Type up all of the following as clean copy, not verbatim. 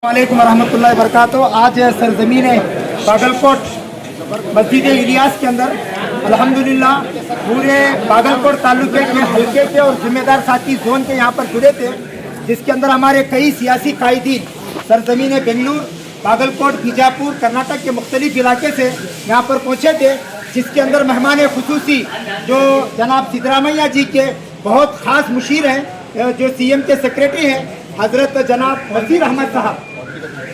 वालेकुम रहमतुल्लाहि व बरकातहू। आज सरजमीन बागलकोट मस्जिद इलियास के अंदर अल्हम्दुलिल्लाह पूरे बागलकोट तालुके के हल्के के और जिम्मेदार साथी जोन के यहाँ पर जुड़े थे, जिसके अंदर हमारे कई सियासी कायदीन सरजमीन बेंगलुरु, बागलकोट, बीजापुर, कर्नाटक के मुख्तलिफ इलाके से यहाँ पर पहुँचे थे, जिसके अंदर मेहमान खुसूसी जो जनाब सिद्धरामैया जी के बहुत ख़ास मुशीर हैं, जो CM के सेक्रेटरी हैं, हज़रत जनाब नसीर अहमद साहब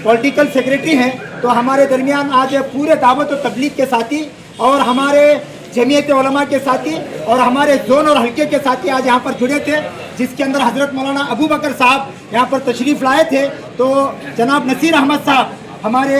पॉलिटिकल सेक्रेटरी हैं। तो हमारे दरमियान आज पूरे दावत और तबलीग के साथी और हमारे जमीयत उलमा के साथी और हमारे जोन और हल्के के साथी आज यहाँ पर जुड़े थे, जिसके अंदर हज़रत मौलाना अबू बकर साहब यहाँ पर तशरीफ़ लाए थे। तो जनाब नसीर अहमद साहब हमारे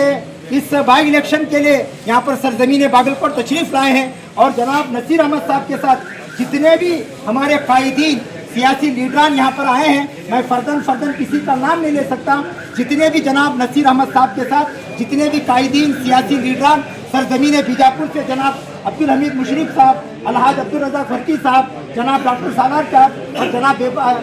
इस बाई इलेक्शन के लिए यहाँ पर सरजमीन बागलकोट तशरीफ़ लाए हैं, और जनाब नसीर अहमद साहब के साथ जितने भी हमारे कायदीन सियासी लीडरान यहाँ पर आए हैं, मैं फर्दन किसी का नाम नहीं ले सकता, जितने भी जनाब नसीर अहमद साहब के साथ जितने भी कायदीन सियासी लीडरान सरजमीन बीजापुर से जनाब अब्दुल हमीद मुशर्रफ साहब, अलहाज अब्दुल रज़ाक फरकी साहब, जनाब डॉक्टर सालार साहब और जनाब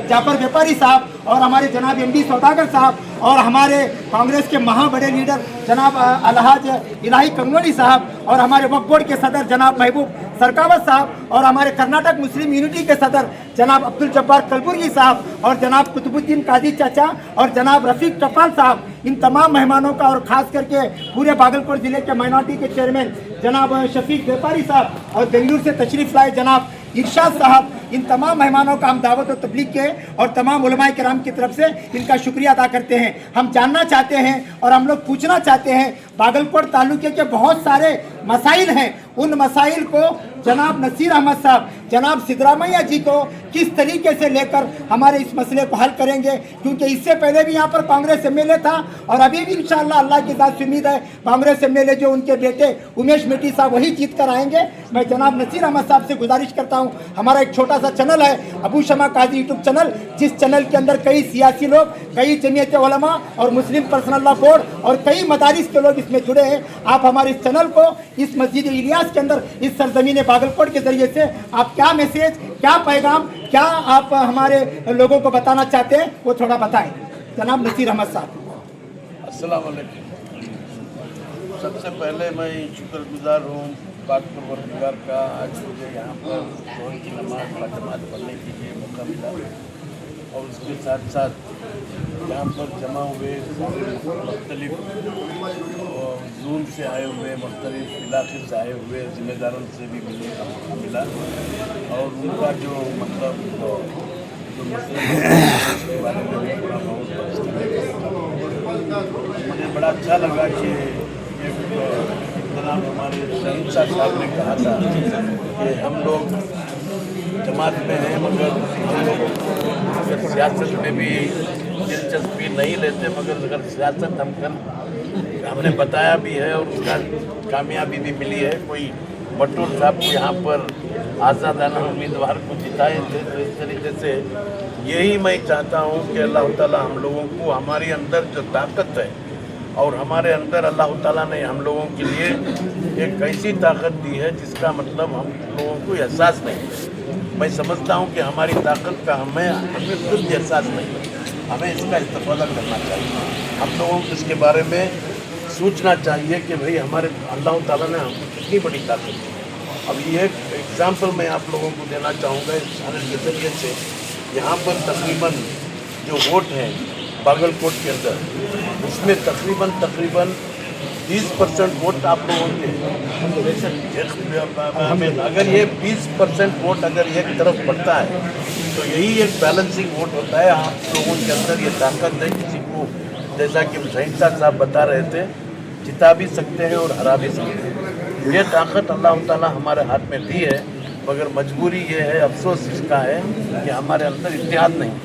जाफर व्यापारी साहब और हमारे जनाब MD सौदागर साहब और हमारे कांग्रेस के बड़े लीडर जनाब अलहाज इलाही कंगोली साहब और हमारे वक्फ बोर्ड के सदर जनाब महबूब सरकावत साहब और हमारे कर्नाटक मुस्लिम यूनिटी के सदर जनाब अब्दुल जब्बार कलबुर्गी साहब और जनाब कुतुबुद्दीन काजी चाचा और जनाब रफीक टपाल साहब, इन तमाम मेहमानों का और ख़ास करके पूरे बागलकोट ज़िले के माइनॉरिटी के चेयरमैन जनाब शफीक व्यापारी साहब और बेंगलुरु से तशरीफ़ लाए जनाब इरशाद साहब, इन तमाम मेहमानों का हम दावत और तबलीग के और तमाम उलमाए किराम की तरफ से इनका शुक्रिया अदा करते हैं। हम जानना चाहते हैं और हम लोग पूछना चाहते हैं, बागलकोट तालुके के बहुत सारे मसाइल हैं, उन मसाइल को जनाब नसीर अहमद साहब जनाब सिद्धरामैया जी को किस तरीके से लेकर हमारे इस मसले को हल करेंगे, क्योंकि इससे पहले भी यहाँ पर कांग्रेस MLA था और अभी भी इंशाअल्लाह अल्लाह की ज़ात से उम्मीद है कांग्रेस MLA जो उनके बेटे उमेश मेटी साहब वही जीत कर आएंगे। मैं जनाब नसीर अहमद साहब से गुजारिश करता हूँ, हमारा एक छोटा सा चैनल है अबू शमा काजी यूट्यूब चैनल, जिस चैनल के अंदर कई सियासी लोग, कई जमीयत उलमा और मुस्लिम पर्सनल लॉ बोर्ड और कई मदारिस के लोग इसमें जुड़े हैं। आप हमारे इस चैनल को इस मस्जिद इलियास के अंदर इस सरजमीन बागलकोट के ज़रिए से आप क्या मैसेज, क्या पैगाम, क्या आप हमारे लोगों को बताना चाहते हैं, वो थोड़ा बताएं जनाब नसीर अहमद साहब। अस्सलाम वालेकुम। सबसे पहले मैं शुक्रगुजार हूँ पाक परवरदिगार का, आज मुझे यहाँ पर ज़ोहर की नमाज़ बाजमात पढ़ने के लिए मौका मिला और उसके साथ साथ यहाँ पर जमा हुए मुख्तलिफ ज़ून से आए हुए, मुख्तलिफ इलाके से आए हुए ज़िम्मेदारों से भी मिलने का मौका मिला और उनका जो मतलब जो उसके बारे में भी थोड़ा बहुत मुझे बड़ा अच्छा लगा कि जनाब हमारे शहीद साहब ने कहा था कि हम लोग जमात में हैं मगर हम लोगों को सियासत में भी दिलचस्पी नहीं लेते, मगर अगर सियासत हमने बताया भी है और उसका कामयाबी भी मिली है। कोई बटूर साहब को यहाँ पर आज़ादाना उम्मीदवार को जिताए थे, तो इस तरीके से यही मैं चाहता हूँ कि अल्लाह ताला हम लोगों को हमारे अंदर जो ताकत है और हमारे अंदर अल्लाह ताला ने हम लोगों के लिए एक ऐसी ताकत दी है जिसका मतलब हम लोगों को एहसास नहीं है। मैं समझता हूँ कि हमारी ताकत का हमें खुद एहसास नहीं है, हमें इसका इस्तेमाल करना चाहिए। हम लोगों को इसके बारे में सोचना चाहिए कि भाई हमारे अल्लाह ताला ने हमको कितनी बड़ी ताकत दी। अब ये एक एग्ज़ाम्पल मैं आप लोगों को देना चाहूँगा इस चैनल के ज़रिए से। यहाँ पर तकरीबन जो वोट हैं बागलकोट के अंदर, उसमें तकरीबन 20% वोट आप लोगों के, अगर ये 20% वोट अगर एक तरफ बढ़ता है तो यही एक बैलेंसिंग वोट होता है। आप लोगों के अंदर ये ताकत है, किसी को जैसा कि शहीद साहब बता रहे थे जिता भी सकते हैं और हरा भी सकते हैं। ये ताकत अल्लाह ताला हमारे हाथ में दी है, मगर मजबूरी ये है, अफसोस इसका है कि हमारे अंदर इत्तेहाद नहीं है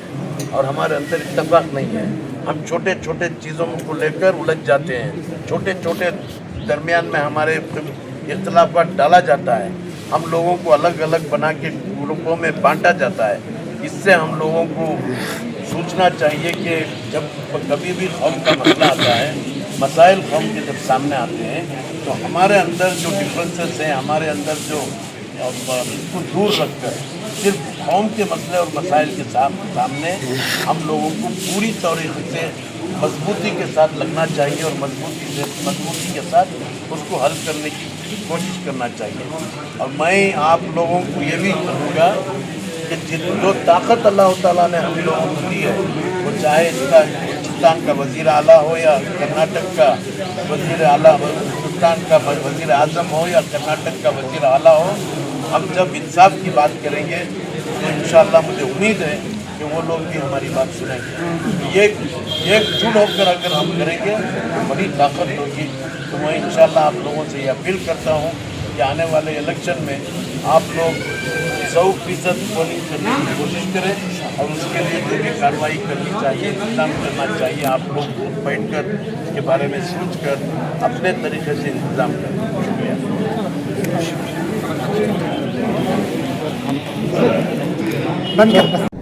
और हमारे अंदर इत्तेफाक नहीं है। हम छोटे छोटे चीज़ों को लेकर उलझ जाते हैं, छोटे छोटे दरमियान में हमारे इख्तलाफात डाला जाता है, हम लोगों को अलग अलग बना के ग्रुपों में बांटा जाता है। इससे हम लोगों को सोचना चाहिए कि जब कभी भी कौम का मसला आता है, मसाइल कौम के जब सामने आते हैं, तो हमारे अंदर जो डिफरेंसेस हैं, हमारे अंदर जो इसको दूर रखकर सिर्फ कौम के मसले और मसाइल के सामने हम लोगों को पूरी तरीके से मजबूती के साथ लगना चाहिए और मजबूती के साथ उसको हल करने की कोशिश करना चाहिए। और मैं आप लोगों को ये भी कहूँगा कि जो ताकत अल्लाह ताला ने हम लोगों को दी है, वो चाहे इसका हिंदुस्तान का वज़ीर आला हो या कर्नाटक का वज़ीर आला, हिंदुस्तान का वज़ीर आज़म हो या कर्नाटक का वज़ीर आला हो, हम जब इंसाफ की बात करेंगे तो इंशाअल्लाह मुझे उम्मीद है कि वो लोग भी हमारी बात सुनेंगे। एकजुट होकर अगर हम करेंगे तो बड़ी ताकत होगी। तो मैं इंशाअल्लाह आप लोगों से ये अपील करता हूँ कि आने वाले इलेक्शन में आप लोग 100% पोलिंग करने की कोशिश करें और उसके लिए जो भी कार्रवाई करनी चाहिए, इंतजाम करना चाहिए, आप लोग बैठ कर इसके बारे में सोच कर अपने तरीके से इंतजाम करें। शुक्रिया। बंद कर।